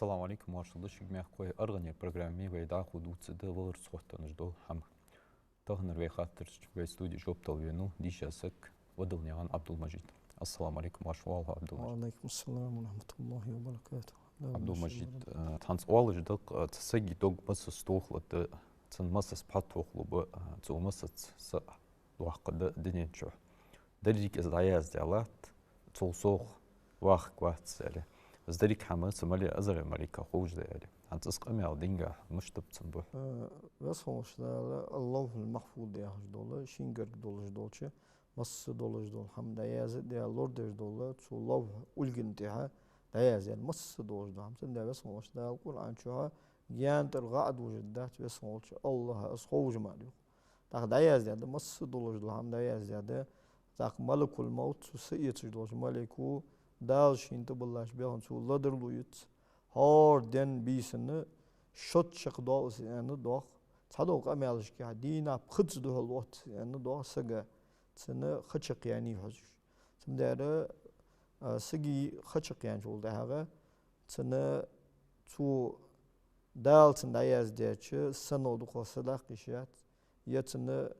Assalamu alaikum warahmatullahi wabarakatuh. Argani programmi ويدا خدوت ده ولر صوت نجدو هم تهنر ويخاطر في استوديو جوب طوينو ديش أسك ودلني عن عبد المجيد. السلام عليكم ورحمة الله عبد المجيد. وعليكم السلام ورحمة الله وبركاته. عبد المجيد تانس أول جدك تسجي دوغ بس استوخل تن مسس بحطوخل ب تو مسس س واحد دنيا شو دريك إزدايز ديالات توصوخ واخ واحد سالي بس دريك حماس مالي أزر مالك خوج ديالي أنت اسقمي على دينجا مش تبتصنبه بس هوش الله المحفوظ ده هجدوله شينجر دولش دولشة مس دولش دول هم دياز ده لوردش دوله تو الله أولجنتها دياز يعني مس دولش ده هم سند بس هوش ده القرآن شوها جيان ترغاد وجدات بس هوش الله أسخوج ماليو تاخ دياز ده مس دولش دول هم دياز ده تاخ ملك الموت سيئة دولش ملكو دالشين تبلاش بيهن تو لدر لويت هار دن بيسن شط شق دوس يعني دوخ صدق أميالش كه دينا بخدز ده الوقت يعني دوخ سجى سنة خشق يعني حجج سمدارة سجي خشق يعني شغل ده هذا سنة تو دال سن دايز ديتش سنة دخل صدق إشيات يتسنة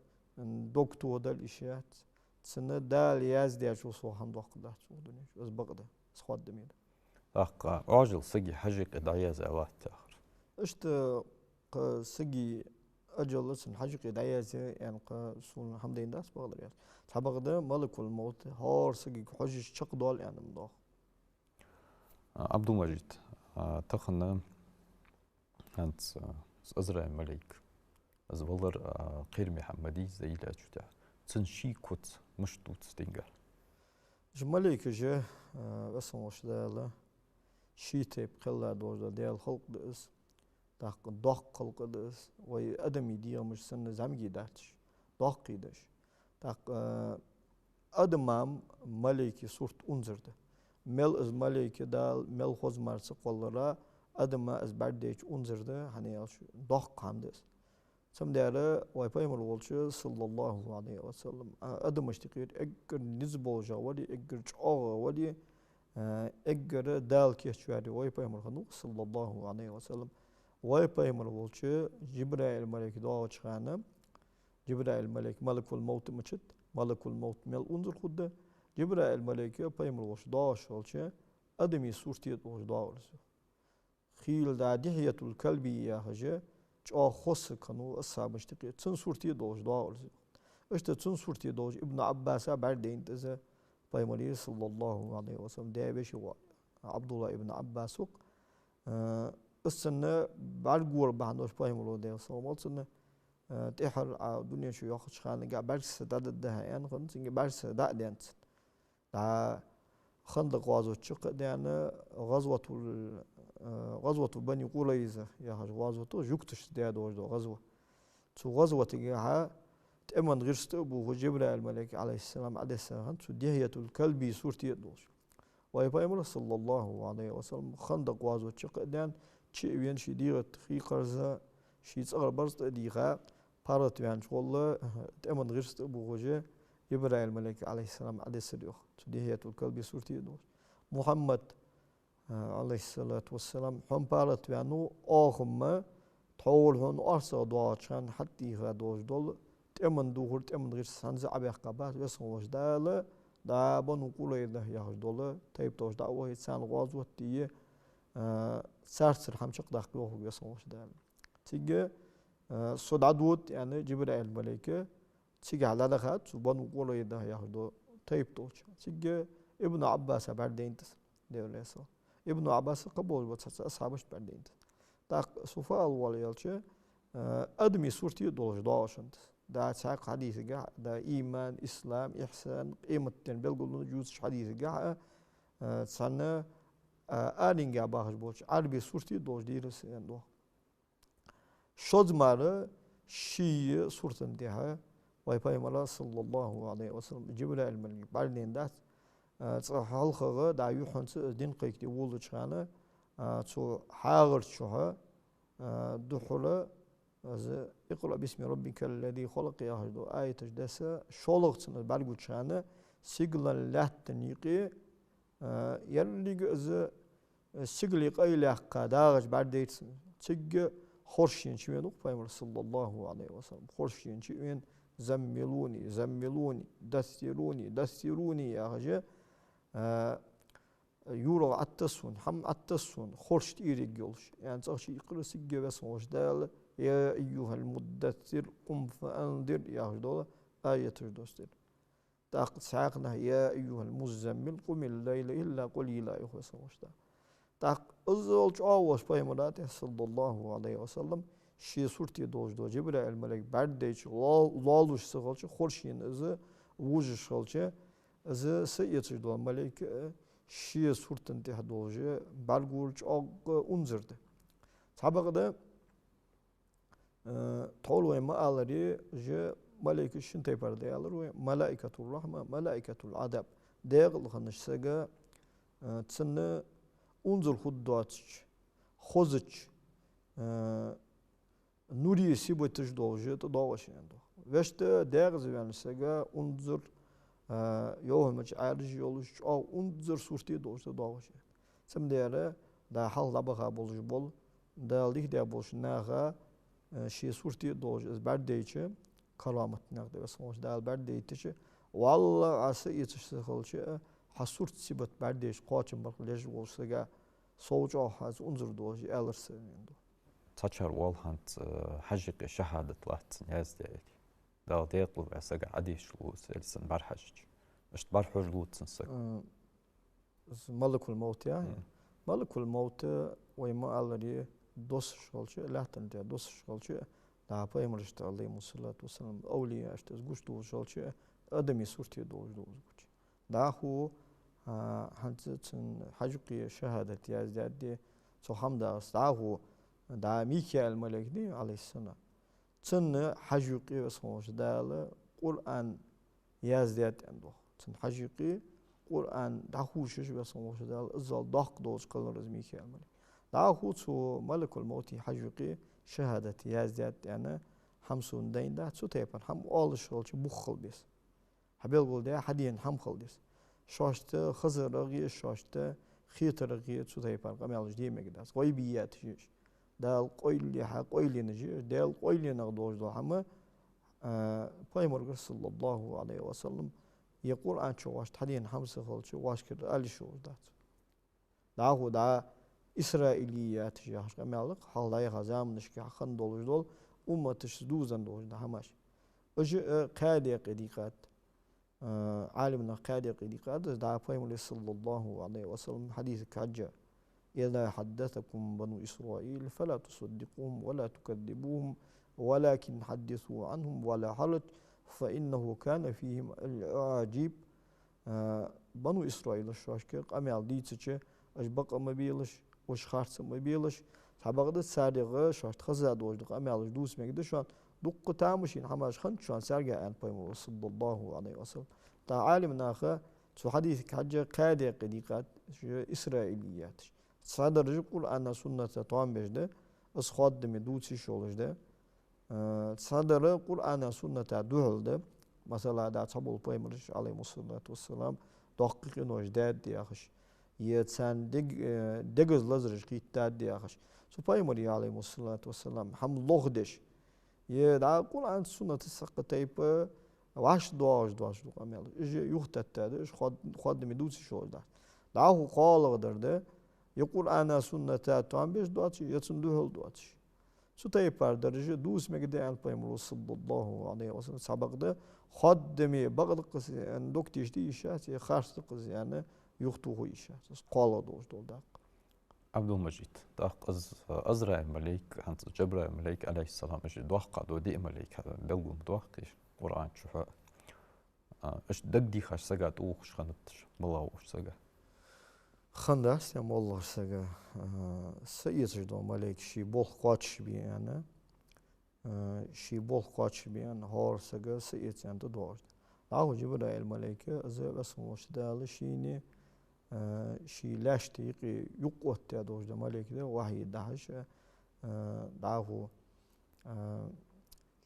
دكتور دال إشيات سنة دال ياز ديتش وصوهم دوخ ده شو دنيش بس بقدر سخاد دمين أق عاجل سجي حجق دعية زوات آخر. اشت سجي أجل سن حجق دعية زي يعني سون حمدين داس بقدر يعني تبغى ملك الموت هار سجي حجج شق دول يعني مضاخ. عبد المجيد تخنا أنت أزرع ملك أزولر قير محمدي زي لا جدا تنشي كوت مش توت ستينجر. ملك جه بس مش ده شيء بقلة دوجة ديال خلق دس دق دق خلق دس وي أدمي ديال مش سنة زمجي داتش دقي دش دق أدمام ملكي صورت أنزرد مل از ملكي دال مل خوز مرس قلرا أدما از برديش أنزرد هني دق هندس سم داره وي بايمر والش صلى الله عليه وسلم أدم اشتقير أجر نزبو جوالي أجر جاغ ولي اگر دال کشوری وای پیامبر خدا صلی الله علیه و سلم وای پیامبر ولچه جبرائیل ملک دعا چخانه جبرائیل ملك الموت مشت ملك الموت مل انظر خود جبرائیل ملک پیامبر ولچ دعا شالچه ادمی صورتیت ولچ دعا ورسو خیل دادیه الکلبی یا هجه جا خص کنو اصحاب اشتقی تن صورتیت ولچ دعا ورسو اشته تن صورتیت ولچ ابن عباس بردین تزه پیامبر صلی الله علیه و سلم دیابش و عبدالله ابن عباس وق السنة بعرقور بهندوش پیامبر دیو سلام السنة تحر الدنيا شو ياخد خانة قا برس داد الدها يعني خن سنج برس داد ديانت دا خندق غزوة شق ديانا غزوة بني قريظة يا هاج غزوة جوكتش ديادوش دو غزوة تو غزوة تجاها تأمن غيرست أبو جبرائيل الملك عليه السلام عليه السلام ديهية الكلبي صورتي يدوش ويبقى صلى الله عليه وسلم خندق وازو شق ديان شيء وين شي ديغة خي قرزة شي صغر برزت ديغة بارت وين والله تأمن غيرست أبو جبرائيل الملك عليه السلام عليه السلام ديهية الكلبي صورتي يدوش محمد عليه الصلاة والسلام هم بارت وينو آخم تحول هون أرسل دواشان حتى غادوش دول تأمن دوغر تأمن غير سانز عبيق قبات بس هوش دالة دا بنو قولي ده يهوش دولة تايب توش دا وهي سان غازوة تيه سارسر همشق داخلوه بس هوش دالة تيجي صدعدوت يعني جبرائيل الملائكة تيجي على دخات وبنو قولي ده يهوش دولة تايب توش تيجي ابن عباس بعدين تس ديولي صار ابن عباس قبول بس أصحابش بعدين تس داق سوفا الواليالش أدمي صورتي دولش داشنت دا ساق حديث جا دا إيمان إسلام إحسان قيمة تنبيل قلنا جوز حديث جا سنة آلين جا باهش بوش عربي صورتي دوش ديرس يندو شد مارا شيء صورة انتها ويباي ملا صلى الله عليه وسلم جبرائيل الملك بعدين دات حلقة دا يوحنس دين قيكتي ولد شانه تو حاغر شوها دخوله از اقرأ باسم ربك الذي خلق يا هجدو آية تجدسة شولغ سنة برغو چانه سيغلان لات تنيقي يرليغ از سجلي قيل قداغج بعد ديت سج خورشين شوين وقفايمر صلى الله عليه وسلم خورشين شوين زملوني زملوني دثروني دثروني يا هجا يورو عتسون حم عتسون خورش إيريك يولش يعني صاحي يقرأ سجى بس وش دال يا أيها المدثر قم فأنذر يا هجدولا آية دوستر تاق ساقنا يا أيها المزمل قم الليل إلا قليلا يخوص وش دال تاق أزولش أوش بايمراته صلى الله عليه وسلم شي صورتي دوش دو جبرائيل الملك بعد ديش لالوش سغلش خورشين إذا وجش خلش إذا سيئتش دو الملك شي صورتن تحت دوجه برگورج آق انزرده سابقه طول ما آلری ج ملائكة شنتي برده آلر ملائكة الرحمة ملائكة العذاب داغل خنش سجا تسنى انزر خداتش خوزش نوري سيبتش دوجه تداوش عنده وشت داغز يعني سجا انزر يومج عارج يولش أو انزر صورتي دوش داوش سم ديره دا حال لبغا بولش بول دا ليك دا بولش ناغا شي صورتي دوش از برديچه كرامت ناغ بس موش دا برديتش والله عسى يتشخلش حصورت سيبت برديش قاچم بق ليش بولسغا سوجو حاز انزر دوش الرس يندو تشر والهانت حجق شهادة لات يازدي دا ديقل واسقع عديش لوس السن برحج اشت برحج لوتسن سك ملك الموت يعني ملك الموت ويما الري دوس شولش لاتن دي دوس شولش دا بايمرشت عليه الصلاة والسلام اولياء اشت غوش دو شولش ادمي صورتي دوش دا هو هانتن حجقي شهادة يازدي سو حمدا استاهو دا ميكائيل الملك دي عليه السلام تن حجقي وسموش دال قرآن يازديت عنده تن حجقي قرآن داخوشش وسموش دال ازال داق دوز قلن رزمي كامل داخو تو ملك الموت حجقي شهادة يازديت يعني حمسون دين دا تو تيبان حم اول شولش بخل بيس حبيل قول ده حدين حم خل بيس شاشت خزر رغي شاشت خيط رغي تو تيبان قميالش دي مقداس غيبيات شيش دال قويلي حق قويلي نجي دال قويلي نغدوش دو حما بايمر صلى الله عليه وسلم يقول عن شو واش حدين حمسة خلش واش كده ألي شو دات دا هو دا إسرائيليات جاهش كمالك حالاي غزام نشكي حقن دولش دول أمتش دوزن دوش دا هماش أجي قادة قديقات عالمنا قادة قديقات دا بايمر صلى الله عليه وسلم حديث كعجة إذا حدثكم بنو إسرائيل فلا تصدقوهم ولا تكذبوهم ولكن حدثوا عنهم ولا حرج فإنه كان فيهم العجيب بنو إسرائيل الشاشكيق أميال ديتشي أجبق مبيلش وش خارس مبيلش سابقد سارغ شاشت خزاد وجدق أميالش دوس ميقدر شوان دق تامشين حماش خنت شوان سارغا أن بيمو صلى الله عليه وسلم تا عالم ناخا سو حديث حجة قادة قديقات إسرائيليات صدر القرآن سنة توان بجده اس خادم دوتشي شولجده صدر القرآن سنة دوهلده مثلا دا تصبول بيمرش عليه الصلاة والسلام دقيق نوجداد دي أخش يتسان دقز لزرش قيتاد دي أخش سو بيمري عليه الصلاة والسلام حم لغدش يدا القرآن سنة السقطيب واش دواش دو أميال إجي يختتاد إش خادم دوتشي شولجده دا هو قال غدرده يقول أنا سنة توان بيش دواتش يتسندوه دواتش سو تايبار درجة دوس مقدي عن بيمرو صلى الله عليه وسلم سابق ده خدمي بغض قصي أن دوكتيش دي إشات خارج قصي يعني يختوه إشات قال دوش دول داق عبد المجيد داق أزرع الملك هانت جبرائيل الملك عليه السلام اجي دوحق دو دي ملك هذا دلقو مدوحقش قرآن شوفا اش دق دي خاش سقا دوخش خانتش ملاوش سقا خنداس يا والله سجى سيئت جدا ملك شي بول قاتش بيانا شي بول قاتش بيان هور سجى سيئت يعني تدور لاهو جبرائيل الملائكة زي بس موش دال شيني شي لاش تيقي يقوت يا دوش دا ملك ده وحي دهش لاهو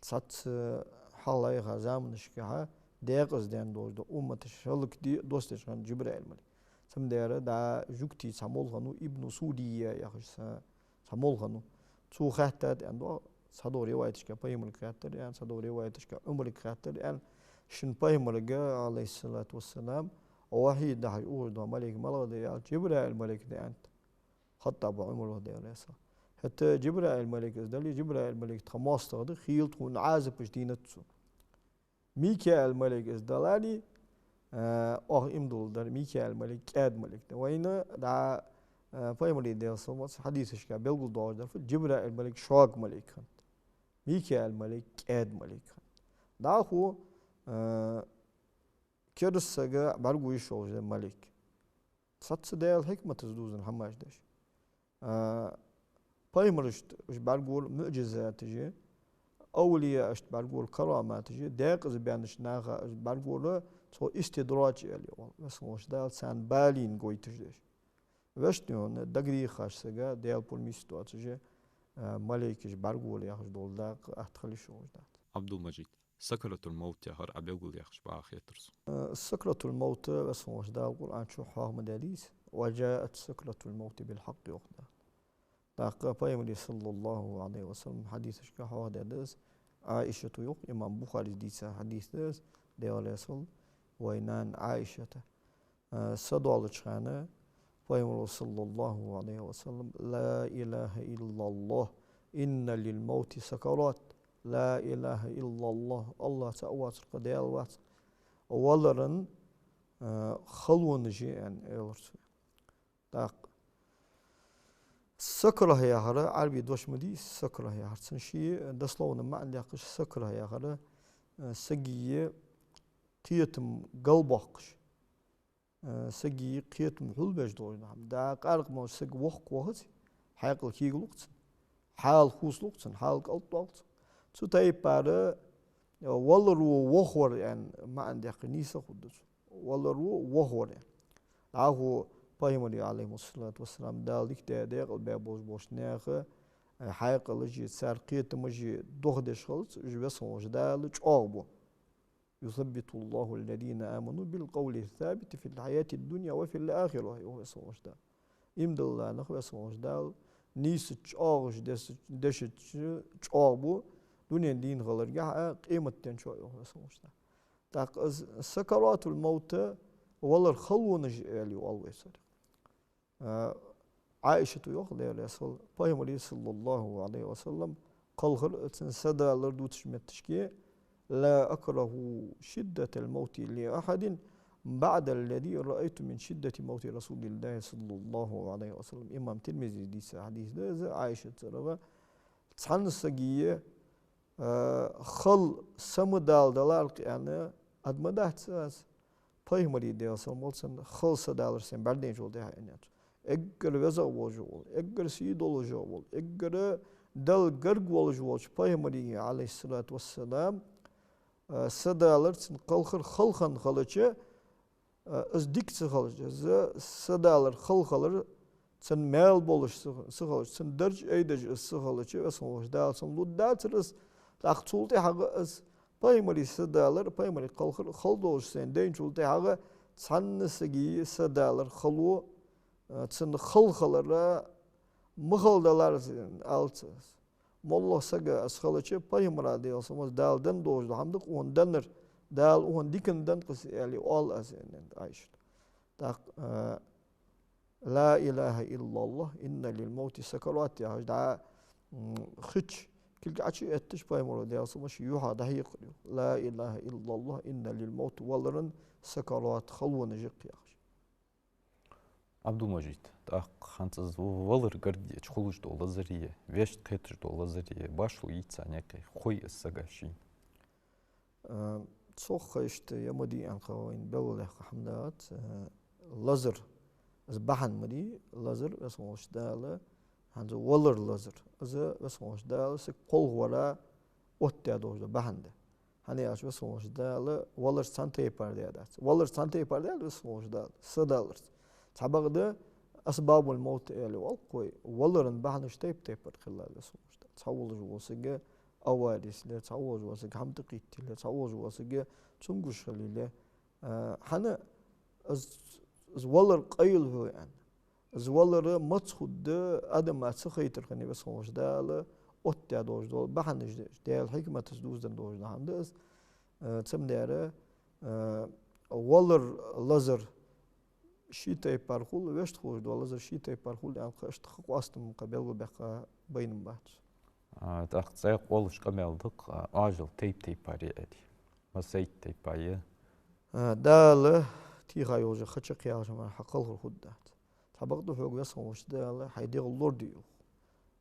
سات حالاي غزام نشكها ديقز دين دوش دا أمة شلك دي دوستش كان جبرائيل الملك سمدار دا جوكتي سامول غنو ابن سودية يا خش سامول غنو تو خاتت عندو صدو روايتش كبايم الكاتر يعني صدو روايتش كعمر الكاتر يعني شن بايم عليه الصلاة والسلام وحيد ده يقول ده ملك ملك ده جبريل الملك ده أنت حتى أبو عمر ده عليه الصلاة حتى جبريل الملك ده اللي جبريل الملك تماس ده خيلت ونعازب بجدينته ميكائيل الملك ده لاني إمدول ده ميكائيل الملك كاد ملك ده وين ده بايمري ده صومس حديثش كا بيلقول دور ده جبريل الملك شاق ملك ميكائيل الملك كاد ملك ده هو كرسجا برجو يشوج الملك صت ده الحكمة تزدوزن حماش داش بايمرشت مش برجول معجزات تجي أولياء أشت برجول كرامات تجي داق إذا بيانش ناخا أشت برجول تو استدراج اللي بس مش ده سان بالين قوي تجيش وشتون دقري خاش سجا ديال بول ميستو تجي ملك إيش برجول يا خش دول داق أتخلي شوج ده عبد المجيد سكرة الموت يا هر أبيقول يا خش بآخر ترس سكرة الموت بس مش ده القرآن شو حاه مداريس وجاءت سكرة الموت بالحق يقدر تاقا بايمري صلى الله عليه وسلم حديث شكا حاه دادس عائشة يق إمام بخاري ديسا حديث داس ديال يصل وينان عائشة صدال شخانة بايمري صلى الله عليه وسلم لا إله إلا الله إن للموت سكرات لا إله إلا الله الله تأوات القديال وات ولرن خلون جي يعني إيلرس تاق سكره يا هرا عربي دوش مدي سكره يا هرا سنشي دسلون ما عندي قش سكره يا هرا سجية قيتم قلبقش سجية قيتم حلبش دور نعم دا قارق ما سج وق وقت حاقل كي لقت حال خوس لقت حال قلت لقت سو تاي بارا والرو وخور يعني ما عندي قنيسة خدش والرو وخور يعني عهو بايمري عليه الصلاة والسلام دالك ده قلبي بوش ناخه حاق لجي سار قيت مجي دخدش خلص جبس وش دال جوابو يثبت الله الذين آمنوا بالقول الثابت في الحياة الدنيا وفي الآخرة هو وش دال إمد الله نخو وش دال نيس جوش دش جوابو دنيا دين غلرجع قيمة تنشو وش دال تاق سكرات الموت والله الخلو نجي والله يسر عائشة يقول يا رسول الله صلى الله عليه وسلم قال خل سدى لردو تشمتشكي لا أكره شدة الموت لأحد بعد الذي رأيت من شدة موت رسول الله صلى الله عليه وسلم إمام ترمذي دي حديث ده عائشة ترى تحن السجية خل سمدال دلار يعني أدمدات ساس بايمري ديال سمولسن خلص دالر سن بعدين جول ده يعني اگر وزا وجول اگر سيدول جول اگر دل غرق وجول بايمري عليه الصلاة والسلام سدالر سن قلخر خلخن خلچه از ديك خلچه سدالر خلخلر سن مال بولش خلچ سن درج ايدج خلچه اسموش دال سن لود داترس تاختولتي حق از بايمري سدالر بايمري قلخر خلدوش سن دينجول تاغا تسنسگي سدالر خلو تسن خلخلر مخلدالر alt mollo saga askhalache paymra diyorsanız daldan doğdu hamdık ondanır dal on dikinden qis yani all asenen ayş tak la ilahe illallah inna lil mauti sakarat ya da hiç kilgi açı ettiş paymra diyorsanız yuha dahi qılıyor la ilahe illallah inna lil mauti walların sakarat khalwana jiq ya Abdülmecid, xansız valır gardiye, çxuluş da olazariye, veşt qetr da olazariye, başlı yitsa nekay, xoy ısagaşin. Soğuk işte yamadi an qawin bawlah hamdat lazer azbahan madi lazer asmoş dala hanzo valır lazer azı asmoş dala se qol wala otta dojda bahanda. Hani aş asmoş dala valır santa yapar diye dat. Valır santa yapar diye asmoş dala sadalır. تعبغده أسباب الموت اللي والقوي والرن بعد شتيب تيبر خلال السوشة تصور جواسجة أواريس لا تصور جواسجة هم تقيت لا تصور جواسجة تنقش خليله حنا زولر قيل هو يعني زولر متصخد أدم ما تسخيتر خني بس خوش دال أوتيا دوش دول بحنش دال حكمة تسدوز دن دوش ده هندس تسم داره ولر لزر شيء بارخول ويشت خوش دول لزر شيء بارخول يعني خشت خواستم قبل وبقى بينهم بعد تأخذ ساق ولش كمال دق عاجل تيب باري أدي ما سيد تيب باري دال تيغا يوجا خشق يا جماعة حقل الخدات تبغض حقوق يسوش دال حيدير اللورديو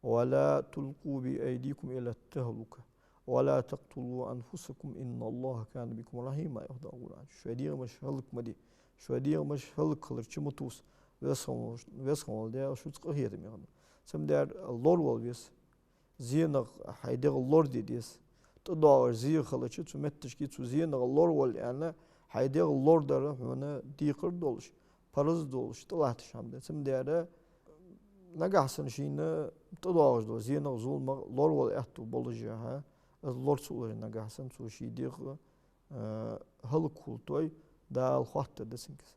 ولا تلقوا بأيديكم إلى التهلكة ولا تقتلوا أنفسكم إن الله كان بكم رحيما يهدى القرآن شوادير مش هلك مدي شوادير مش هلك خلر تشمتوس ويسخون دال شو تقهير ميغنا سم دار اللور والبيس زينغ حيدير اللوردي ديس تدور زي خلر تشمتش كي زينغ اللور وال يعني حيدير اللور دار هنا ديقر دولش parız doluş tılahtı şamda tüm değerde nagaxsın şiine tıdağız do ziyana zulma lor wal ehtu bolucu ha lor suları nagaxsın su şi diğ hal kultoy dal xatta desiniz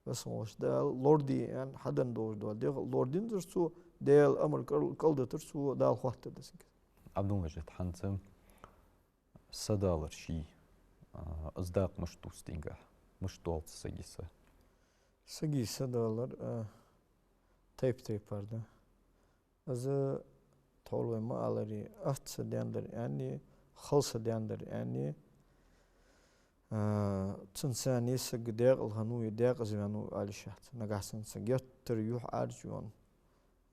ve sonuç dal lor di yani hadan doğru do diğ lor dindir su dal amr kaldatır su dal xatta desiniz Abdülmecid Hansım sadalar şi ızdaq müştus dinga müştu sagisi Sagi sadalar teyp pardon. Azı tolvayma alari ahtsa diyandır yani khalsa diyandır yani tünsani sagdeq alhanu deq azvanu alişat nagasan sagyatır yuh arjuan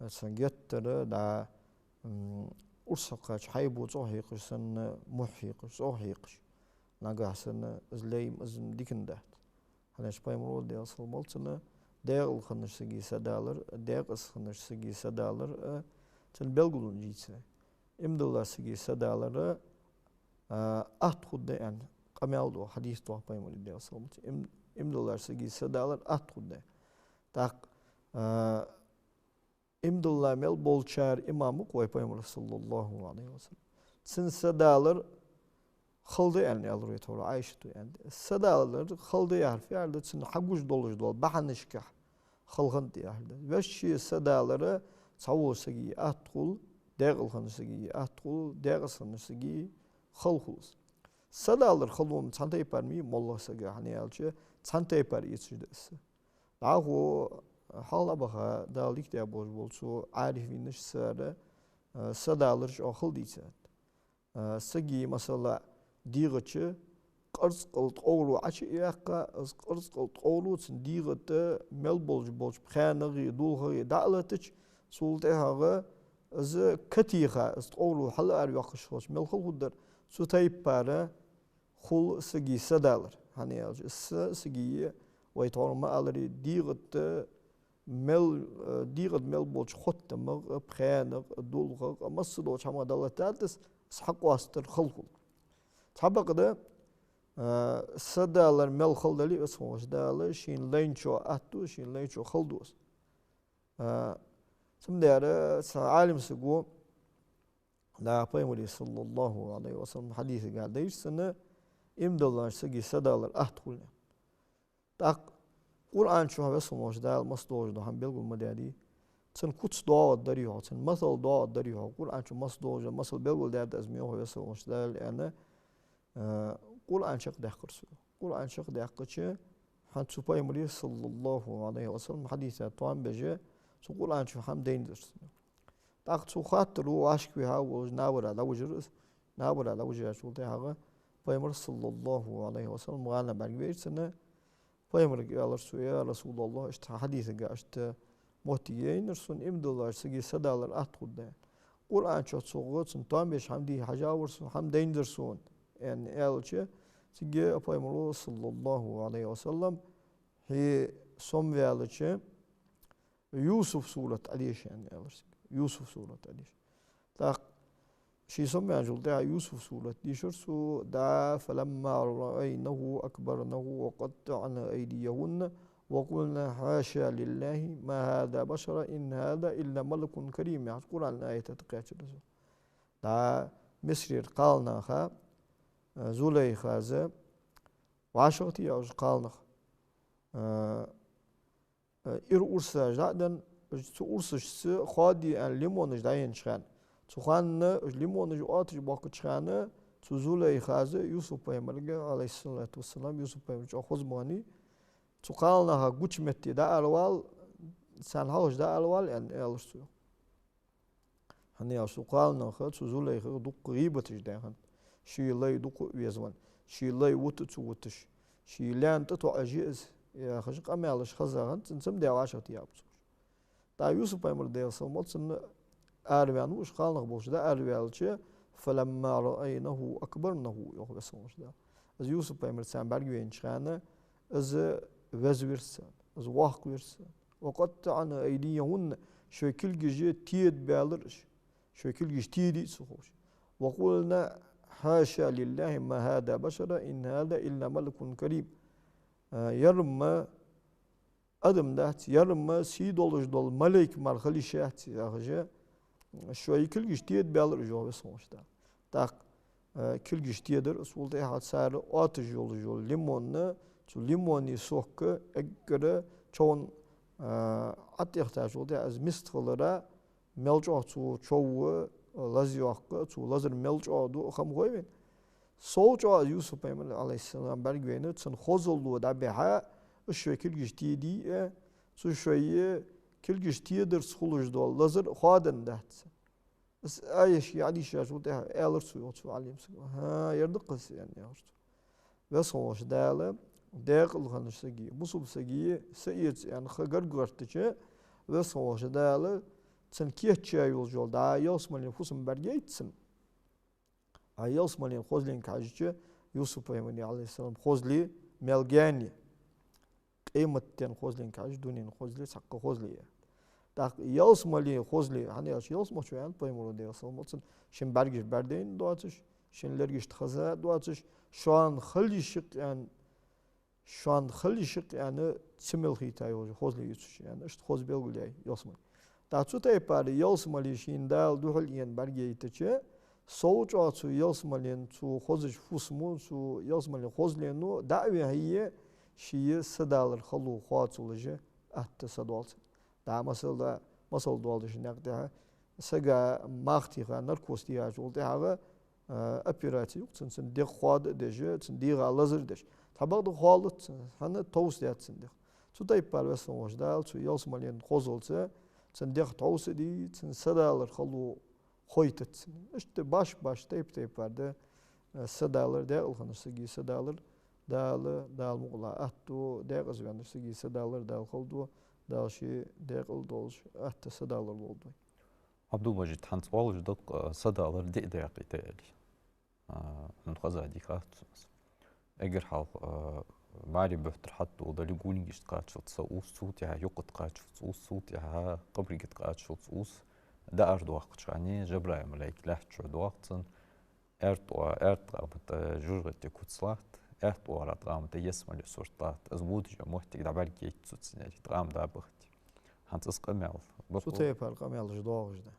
sagyatır da ursaqaç haybu zohiqsan muhiq zohiq nagasan izleyim izm dikinde Haneş paymur diye salmalçını değer xanışıgi sadalar değer xanışıgi sadalar tın belgulun jitse imdullah sigi sadaları aht xudda yani qamaldu hadis do paymur diye salmalçı imdullah sigi sadalar aht xudda tak imdullah mel bolçar imamı koy paymur sallallahu aleyhi ve sellem tın sadalar خلده يعني ألروي تورا عايشته يعني السدالة خلده يعرف يعني تسن حجوج دولج دول بحنش كح خلقن يعني وش السدالة تصور سجي أدخل داخل خن سجي أدخل داخل خن سجي خلخلص السدالة خلوم تانتي برمي مولى سجي يعني ألشة تانتي بر يتشدس دعوه حالا بخا داليك ده بوج بولسو عارفينش سارة السدالة جو خلديسات سجي مثلا ديغتش قرص قلت أولو عشي إياقا قرص قلت أولو تسن ديغت مل بولج بخانغي دولغي دعلتش سولتها از كتيخا است أولو حل أرياقش خوش مل خل خدر سو تايب بارا خل سجي سدالر هاني ألج سجي ويتورما ألري ديغت مل بولج خط مغ بخانغ دولغ مصدوش هما دالتاتس سحق واستر خلخل Tabakda sadalar mel khaldali asmos dalı şin lenço attu şin lenço khaldos. Şimdi ara alim segu da Peygamber sallallahu aleyhi ve sellem hadisi geldi sana imdallar segi sadalar ahtul. Tak Kur'an şu hava asmos dal masdoj da ham belgul madadi. Sen kuts dua dariyo sen masal dua dariyo Kur'an şu masdoj masal belgul da azmiyo hava asmos dal yani Kur'an şak dehkırsı. Kur'an şak dehkırçı hançu Peygamber sallallahu aleyhi ve sellem hadise tuan beje su Kur'an şu ham değindirsin. Tak su khatru aşk ve havu navra da vujuruz. Navra da vujur şu da Peygamber sallallahu aleyhi ve sellem gana belgersine Peygamber alır suya Resulullah işte hadise işte muhtiyeyinirsun imdullah sigi sadalar atqudda. Kur'an çok soğutsun tuan beş hamdi hacavursun ham değindirsin. Yani elçi sige Peygamber sallallahu aleyhi ve sellem he som verliçi Yusuf suret aliş yani elçi Yusuf suret aliş. Tak şi som verjul da Yusuf suret dişur su da felemma ra'aynahu akbarnahu ve qatta'na eydiyahunna ve kulna haşa lillahi ma hada başara in hada illa malakun kerim yani Kur'an ayeti tıkaçırız. Da Misr qalnaha Zuleyxazı Vaşıqtı yağış qalnıq إير أورسا جدًا أورسش خادي أن ليمون جداين شخان تخان ليمون جوات جباك شخانه تزول خازه يوسف بيمرجع عليه الصلاة والسلام يوسف بيمرجع خزماني تقالنا قوش متي دا الوال سان هاوش دا الوال يعني ألستو هني أشو قالنا خد تزول خد دق غيبة جداهن شي لا دق ويزمان شي لا وتت وتش شي لان تتو أجيز يا خشق أمالش خزاهن تنسم دي عشرة يابس دا يوسف بيمر ديال سموت سن أروان وش قالنا بوش دا أروالش فلما رأينه أكبرنه يوغس وش دا از يوسف بيمر سان برجوين شخانه از وزويرسان از واق ويرسان وقطعنا أيديهن شكل جي تيد بالرش شكل جي تيدي سخوش وقلنا حاشا لله ما هذا بشر إن هذا إلا ملك كريم يرمى أدم دهت يرمى سيد ولج دول ملك مرخلي شهت يا شوي كل جشتيد بالر جو بسموش دا تاق كل جشتيدر أصول ده هات سعر آت جول ليمون تو ليموني سوق أجر چون أت يحتاج وده از مستخلرا ملجأ تو شو لازيوق تو لازر ملجأ دو خم غوين سوجا يوسف عليه السلام برجوينه تن خزل دو دبها شوي كل جشتيدي تو شوي كل جشتيدر سخلوش دول لازر خادن دهت بس أي شيء عادي شيء شو ده ألر سوي أو عليهم سوي ها يردقس يعني يارست بس هوش داله داخل خانش سجي مصوب سجي سيد يعني خجر قرتشة بس هوش داله تن كيه شيء يولجول دا يوس مالين فوسم برجيتسن يوس مالين خوزلين كاجتة يوسف عليه السلام خوزلي ملجاني قيمة تن خوزلين كاج دونين خوزلي سق خوزلي دا يوس مالين خوزلي هني أش يوس مش وين بيمرو ده أصلا مثلا شن برجش بردين دواتش شن لرجش تخزا دواتش شان خلي شق يعني شان خلي شق يعني سمل خيتاي وجه خوزلي يتش يعني إيش خوز بيقول لي يوس مال دا شو تاي بار يوس مالين شين دال دوحل ين برجي يتشة صوت عطو يوس مالين تو خوزش فوسمون تو يوس مالين خوزلينو دعوة هي شيء سدال الخلو خاطر لجة أتصدوالت دا مثل دوالش نقدها سجا ماختي خا نركوستي هاجول ده أبيراتي وتنسن ديق خاد دجة تنديق على لزر دج تبغى ده خالط هنا توست يا تنديق تو تاي بالوس موش دال تو يوس مالين خوزولت تنديق توست دي تنسدال الخلو خويتت إشت باش تايب برده سدالر ده الخنس سجي سدالر دال مغلا أتو ده غزوان سجي سدالر دال خلدو دال شيء ده قلدولش أت سدالر بولدو عبد المجيد حنت والج دق سدالر دقيقة تالي من خزا دي كات أجر حال ماري بفتر حتى وضل يقولين جشت قاتشت سوس صوتها يقط قاتشت صوتها قبري قط قاتشت صوص ده أرد وقت يعني جبرا ملاك لحت شو وقتن أرد قامت جرغت كوتسلات أرد ورد قامت يسمى لسورتات أزود جموحتك دعبال كيت سوتسنالي تقام دا بختي هانت اسقمال شو تيبر قميال جدوغش ده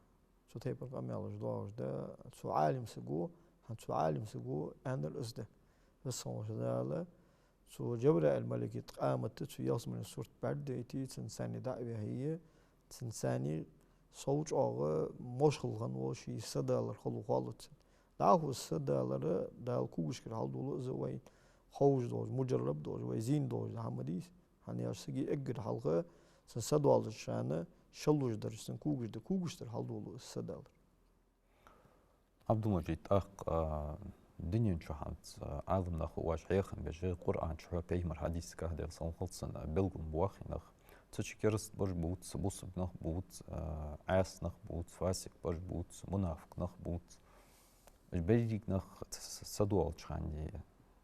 شو تيبر قميال جدوغش ده شو عالم سقو هانت شو عالم سقو أنا الأسده بس هو شداله شو جبرا الملك قامت شو يسمى لسورت برديتي تنساني دعوة هي تنساني صوت أغا مشغل غنوش يسدالر خلو خالط داهو السدالر دال كوش كر حال دولو زوين خوش دوش مجرب دوش ويزين دوش همديس هني أرسجي أجر حلقة سدوال شانه شلوش درسن كوش در حال دولو السدالر عبد المجيد دنيا شو حنت عالم نخو واش حيخن بجي قرآن شو بيمر حديث كهدي صن خلصن بلغم بواخي نخ تشكرست برج بوت بوسب نخ بوت عاس نخ بوت فاسق برج بوت منافق نخ بوت البلجيك نخ صدوال شعني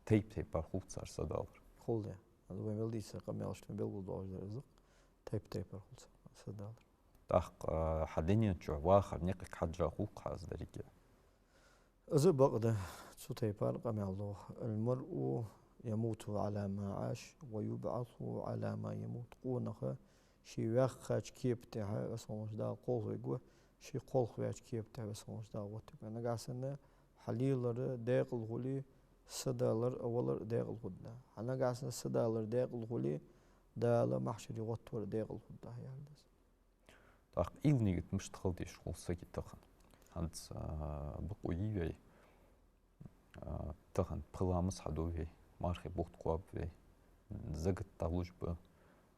تيب برخوت صار صدال خول يا هذا وين بلدي سقم يعشت من بلغو دوش درزق تيب برخوت صدال تاق حدنيا شو واخر نقك حجا خوق حاز دريك إذا بقدر شو تيبار قم الله المرء يموت على ما عاش ويبعث على ما يموت قونخ شي وخاج كيبتها بس مش دا قول يقول شي قول خواج كيبتها بس مش دا وتك أنا قاسنا حليلر داقل غولي سدالر أولر داقل غدنا أنا قاسنا سدالر داقل غولي دالا محشري غطور ديغل خده يعني. تاق إلنيجت مش تخلدي شغل سكي تخن هند بقوي تخن بلامس حدوي مارخي بوخت قواب في زقت طاوش ب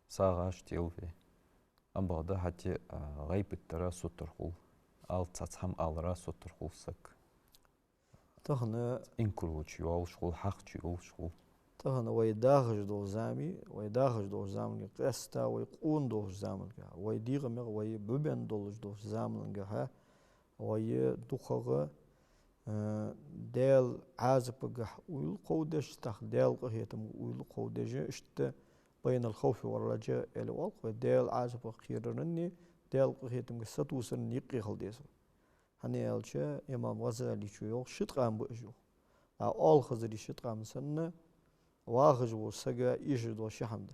ساغاش تيل في أم بعد حتى غيب الترا سطر خول آل تاتهم آل را سطر خول سك تخن إنكروش يوال شغل حق يوال شغل تخن ويداغج دو زامي ويداغج دو زامن قستا ويقون دو زامن ويديغ مغ ويببن دو زامن ها ويدخغ ديل عازبقح ويل قودش تخ ديل قهيتم ويل قودش اشت بين الخوف والرجاء الوالق ديل عازبق خيرنني ديل قهيتم ستوسن يقي خلديسو هني الشا امام غزالي شو يوق شتقام بأجو اول خزري شتقام سنة واغجو سجا يجدو شحمد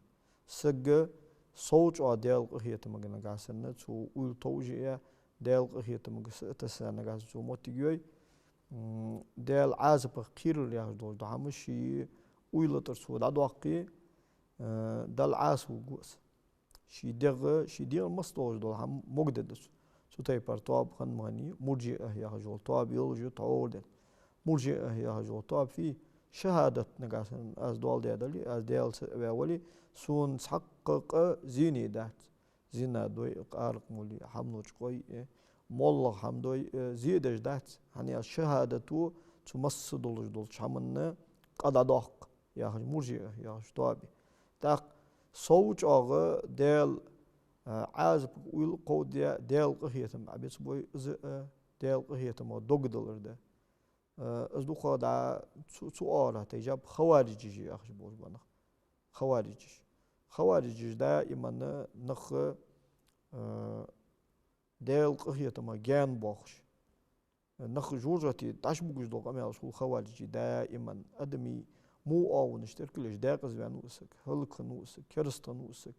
سجا صوت ديل قهيتم غنا سنة تو ويل توجيه ديل قهيتم تسنة غاس تو موتيجوي ديل عازب خير اللي دول دعمشي ويلتر سود عدوقي دل عاسو جوس شي ديغ مستوج دول هم مقددس سو تايبر طاب خن ماني مرجئه يا رجل طاب يلجو تعود مرجئه يا رجل طاب في شهادة نقاسن از دول ديالي از ديال ولي سون تحقق زيني دات زينا دوي قارق مولي حملوش قوي مولغ حمدوي زيدش دات يعني الشهادة تمس دول شامن قد أدق يا هج مرجئه يا هج طابي تاق صوت أغا ديل عازب ويل قوديا ديل قهيتم عبيس بوي ديل قهيتم ودقدلر ده أزدو خدا سؤال تجاب خوارجي يا هج بوز بنا خوارجي دائما نخ ديل قهيتم جان بوخش نخ جورجتي تشبوش دو قمي شو خوارجي دائما أدمي مو أو نشتركلش داقز بان نوسك هلك نوسك كرستا نوسك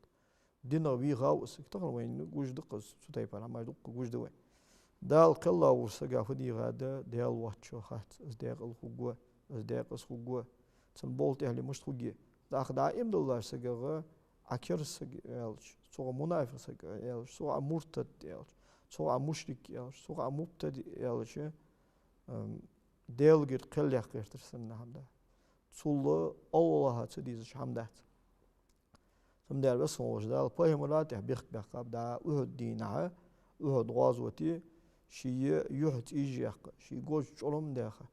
دينا بي غاوسك تقل وين جوج دقز سو تايبان ما يدق جوج دوين دال قلا ورسقا فدي غادا ديال واتشو خات از داقل خوغوا از داقز خوغوا تن بولت اهلي مش خوغي داخ دائم دولار سقا عكر سقا سوغا منافق سقا سوغا مرتد سوغا مشرك سوغا مبتدئ ديل غير قل يقيرتر سنة همدا سولو الله تديز حمدات سمدال بس وجدال بايمرات يحبيخ بقاب دا أهد دينها أهد غازوتي شي يهد إيجيق شي جوج شلوم داخل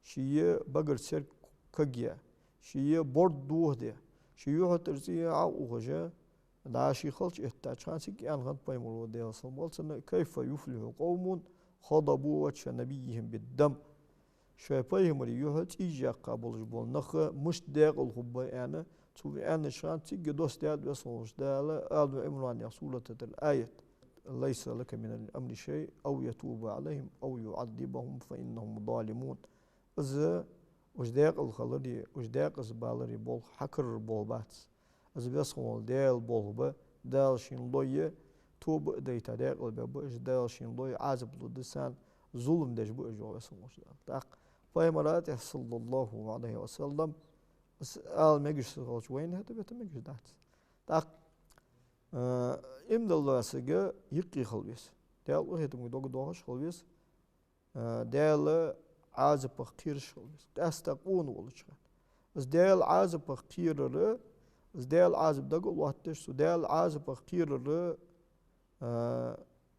شي بقر سير كجيا شي برد دوه ده شي يهد ترزي عوجة دا شي خلش إحتاج خانسك يعني غد بايمرو ديال صمول سنة كيف يفلح قوم خضبوا وجه نبيهم بالدم شوي بايمري يهد إيجيق قابل جبول نخ مش داخل الخبا أنا تقول أنا شان تيجي دوس دال بس وش دال آل عمران يصولة الآية ليس لك من الأمر شيء أو يتوب عليهم أو يعذبهم فإنهم ظالمون إذا وش داق الخلدي وش داق زبالري بول حكر بول بات إذا بس هو دال بول با دال شين لويه توب ديتا داق الباب إيش دال شين لويه عازب للدسان ظلم دج بو إجوا بس وش دال تاق فايمرات صلى الله عليه وسلم آل مجلس الخوش وين هذا بيت مجلس دات تاق إمد الله سجى يقي خلويس دال وهيتم دوغ دوغش خلويس دال عازب بخيرش خلويس تستقون ولش از دال عازب بخير ر از دال عازب دغ واتش دال عازب بخير ر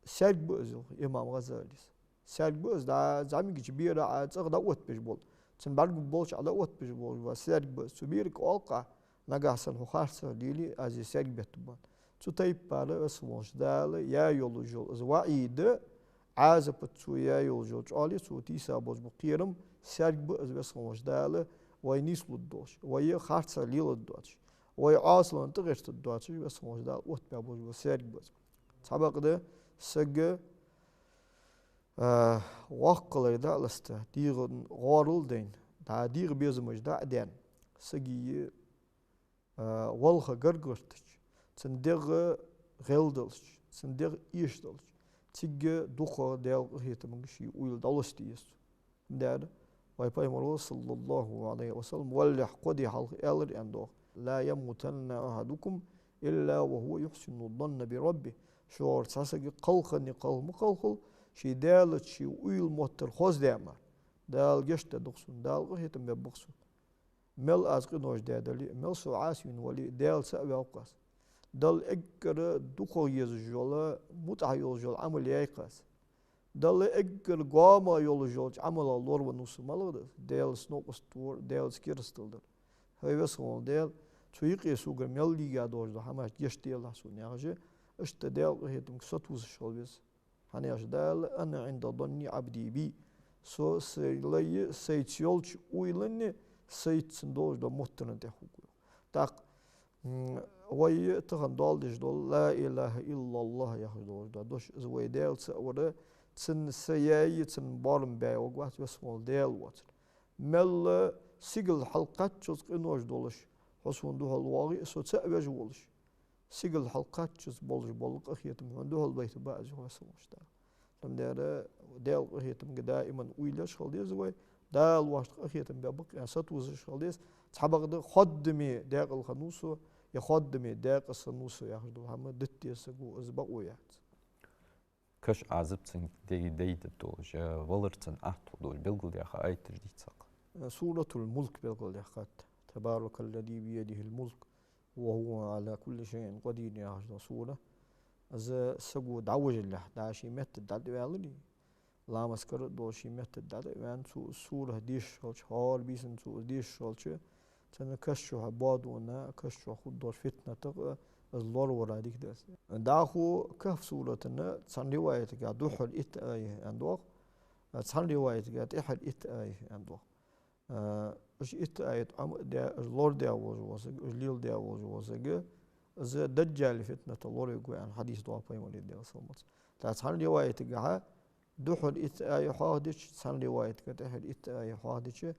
سرق بأزل إمام غزالي سرق بأز دا زامي كبير عازق دا وات بيجبول تن برق بولش على وات بيجبول وسرق بأز سبيرك ألقى نجاسن وخارسة ليلي أزي سرق بيتبان تطيب بارا اسموش دال يا يولو جول از وعيد عازب تسو يا يولو جول علي سو تيسا بوز بقيرم سرق بأز اسموش دال وي نيسلو الدوش وي خارسة ليل الدوش وي عاصلا تغيرت الدوش اسموش دال وات بابوز بسرق بأز سبق ده سجى وقل دا لسته ديغن غارل دين دا ديغ بيزمج دا دين سجي والخ غرغرتش تندغ غلدلش تندغ يشدلش تيجي دوخا ديال هيتم شي ويل دالستيس دار واي باي مرو صلى الله عليه وسلم ولح قدي حلق الر اندو لا يموتن احدكم إلا وهو يحسن الظن بربه شعور تساسق قلقني قل مقلقل شي دالت شي ويل موتر خوز دامر دال جشت دقسون دال غهيتم ببقسون مل أزقنوش دادلي مل سعاسين ولي دال سأبي أوقاس دال إجر دخو يزجول متع يزجول عمل يقاس دال إجر قاما يزجول عمل الله ونص ملغد دال سنوقستور دال سكيرستل هاي بسون دال تيقي سوغر ملي يادوش ده همش جشت دال حسون يعني اشت دال غهيتم كساتوز شالبس هنياش دال أنا عند ظني عبدي بي سو سيلي سيتشولش ويلني سيت سندوش دا مهترن تحوكو تاق وي تخن دال ديش دول لا إله إلا الله يخدوش دا دوش زوي دال سأورا تسن سياي تسن بارم باي وقوات بسمول دال واتر مل سيقل حلقات جزق إنوش دولش حسون دوها الواغي سو تسأبيج ولش سيقل حلقات جزق بولش بولق أخيتم عندوها البيت باعز هو سموش دا لم دار دال أخيتم دائما ويلش خلدي زوي دال واشت أخيتم بيبق يعني ستوزش خلديس تحبق ده خدمي داق الخنوسو يخدمي داق السنوسو ياخدو هم دتي سقو أزبق ويات كش عزبتن دي دوج ولرتن أحتو دوج بلغل يا خا أي تجديد ساق سورة الملك بلغل يا خات تبارك الذي بيده الملك وهو على كل شيء قدير يا خدو سورة از سقو دعوج الله داشي مت داد والدي لا مسكر دوشي مت داد وان سورة ديش شالش هار بيسن سو ديش شالش تنا كشوا بادونا كشوا خود دور فتنة تق الزلور ورا ديك داس داخو كف سورتنا تسان رواية قاعد دوحل إت آية عندوق تسان رواية قاعد إحد إت آية عندوق إيش إت آية أم دا الزلور دا وزوزق الليل دا وزوزق از دجال فتنة الله يقول عن حديث دعاء بيمون يدي صمت تسان رواية قاعد دوحل إت آية حادث تسان رواية قاعد إحد إت آية حادث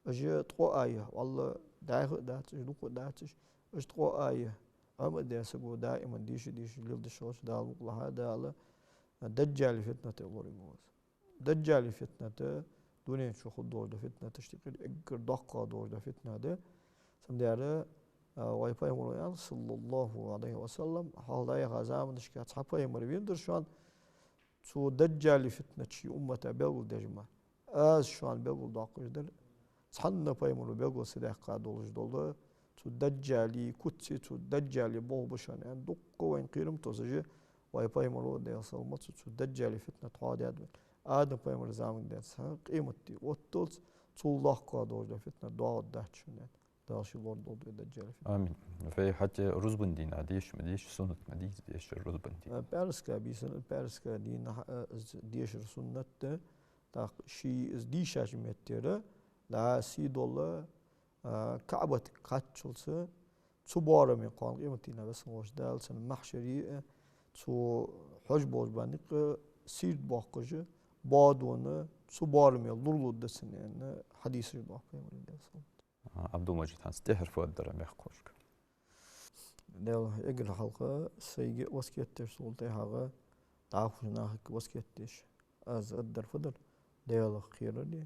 أجي تقو آية والله داخل داتش دوق داتش أجي تقو آية أما دا سقو دائما ديش ليل دشوش دا مقلها دا دجال فتنة الله يقول دجال فتنة دونين شو خد دور دا فتنة تشتغل أجر دقة دور دا فتنة دا سمدارة واي باي صلى الله عليه وسلم حال دا يغازام نشكات حباي مربين درشان سو دجال فتنة شي أمة بلغل دجمع از شوان بلغل داقش در صحنا باي مرو بلغل سلاح قادولش دولة تو دجالي كتسي تو دجالي بول بشان يعني دقو وين قيرم توزجي واي باي مرو دا يصلمت تو دجالي فتنة حادي أدوين آدم باي مرو زامن دا سان قيمتي وطلت تو الله قادولش دا فتنة دعا دهتشون يعني داشي الله دول دجالي فتنة آمين في حتى رزبندين عديش مديش سنة مديش ديش الرزبندين بارسكا بيسن بارسكا دين ديش السنة تا شي از ديشاش متيرة لا سي دولار كعبة قاتشلسة تبارة من قان قيمتنا بس موش دالسن محشري تو حجبوش بانيق سيد باقجة بادونا تبارة من لولو دسن يعني حديث الله قيمة دالسن عبد المجيد هنستحر فؤاد ميخكوشك دال اجل حلقة سيجي وسكيتش سولتي هاغا تعرفنا هك وسكيتش از ادر فدر دال خير دي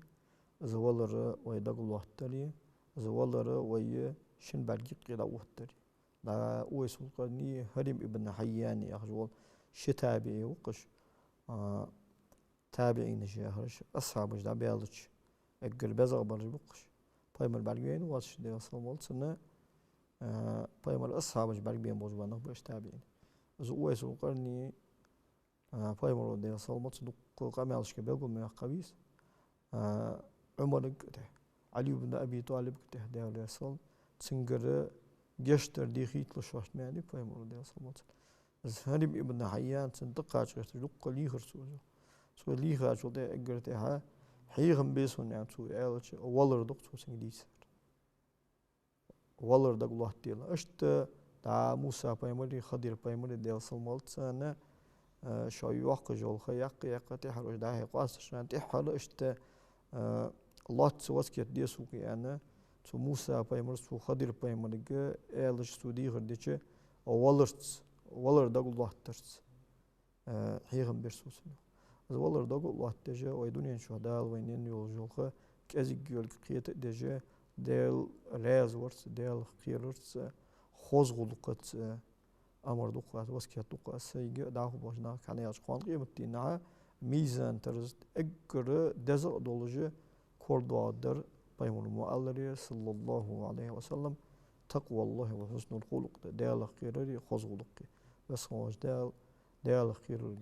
از ولر ويدق الوقتري از ولر وي شن برجي قيدا وقتري دا ويس القرني هرم ابن حيان يخجول شتابعي وقش تابعين شهرش اصحابش دا بيالش اجل بزغ برج بقش بايمر برجين واتش دي صومول سنه بايمر أصحابش بربيان بوجوانا باش تابعين از ويس القرني بايمر دي صومت دق قامالش كبيركم من قبيس عمر كته علي بن أبي طالب كته ده صل تسنجر جشتر دي خيط لشوشت يعني بايمر دي صومت از هرب ابن حيان تندقاش دق ليخر سو ليخر شو ده أجرتها حيهم بيسون يعني سو ألش ولر دق سو سنجديس ولر دق الله تيل أشت تا موسى بايمري خضير بايمري ديال صلمالت سنة شايوق جول خياق يقتي حرج ده قاس شان تحل أشت الله تسوسكت ديسوك يعني تو موسى بايمر سو خضير بايمري ألش سو دي غرديش ولر دق الله ترس حيهم بيرسوسني ولر دق الله تجا ويدونين شهداء وينين يولجولخ كأزيك يولك قيت دجا ديل راز ورس ديل خيرس خوز غلقت أمر دقات وسكيت دقات سيجي دعوه بوجنا كان يجقان قيمتنا ميزان ترزت أجر دزق دولجة كوردوادر بيمر المؤلري صلى الله عليه وسلم تقوى الله وحسن الخلق دال خيري خزغلق بس خوش دال خير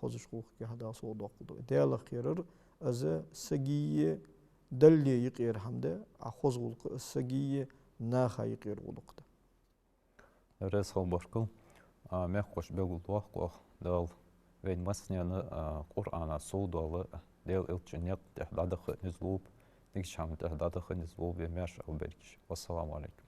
خزش خلق هذا صوت دال خير از سجية دلي يقير حمده خزغلق السجية ناخا يقير غلقته رئيس خلبركل مخوش بقول واقع دال وين مسنينا قرآن صوت دال دال الجنيات تحداد نزلوب نيجي هم تحداد نزلوب يمشي أو بريش والسلام عليكم.